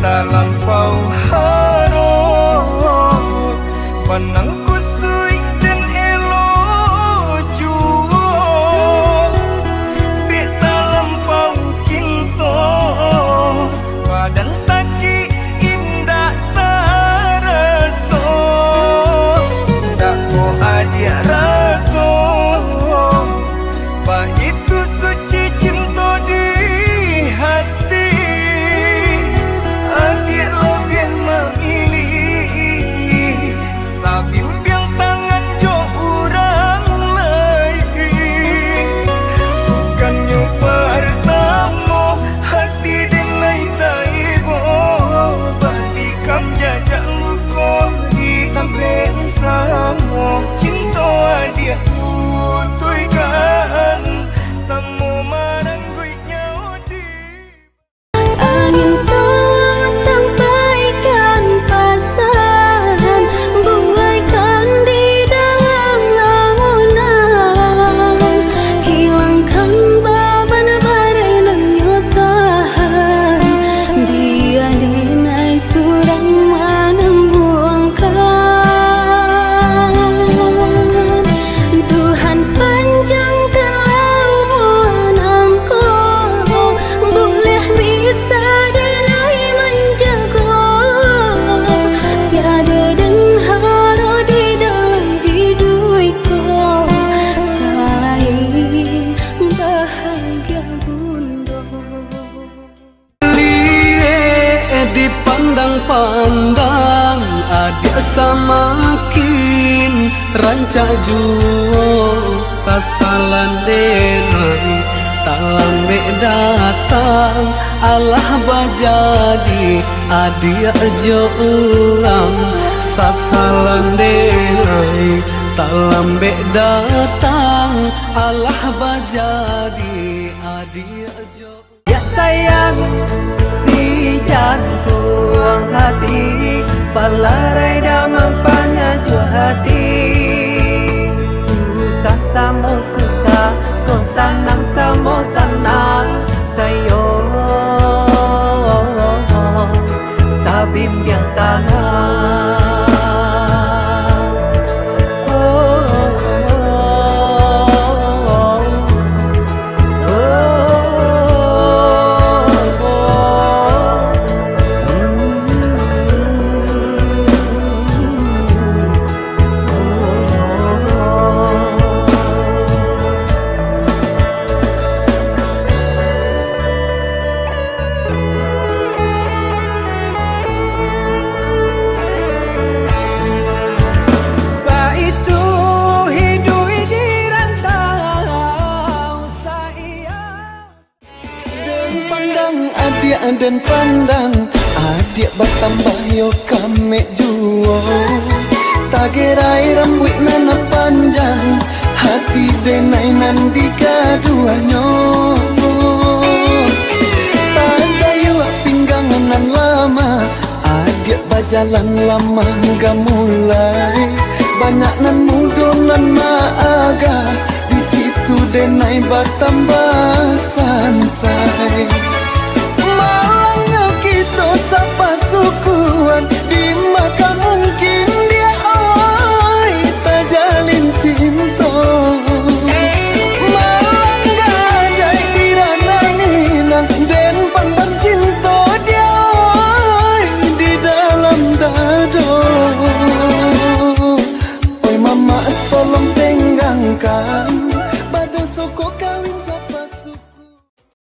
lampau harum panang kusui dan elo jua bek tak lampau cinta padang sakit indah terasa tak mau adik rasa bah itu suci cinta di hati adik lebih memilih sabimbing tangan jo orang lain bukannya pertama hati denai taibo bagi kam jajak luka di tampen sama cinta adik putuikan sama marang guitnya di angin tolong sampaikan pesan buaikan di dalam lamunan hilangkan beban badai dan nyotahan dia dinai surang menembungkan Tuhan panjangkan lauan engkau boleh bisa dinai menjaga tiada dengar di dalam hidupku selain bahagia bunda. Dipandang-pandang adik samakin rancak juo sasalan denai tak lambe datang Allah bajadi adik jo ulang sasalan denai tak lambe datang Allah bajadi adik jo ya sayang si jantung hati palarai damang panya jua hati susah samo susah kau sanang samo sanang sayo sabim yang tanah dan pandang adik bertambah yo kame juo tagerai rambut nana panjang hati denai nan di kaduanyo tanda yo pinggangan nan lama adik berjalan lama hingga mulai banyak nan muda nan maaga di situ denai bertambah sansai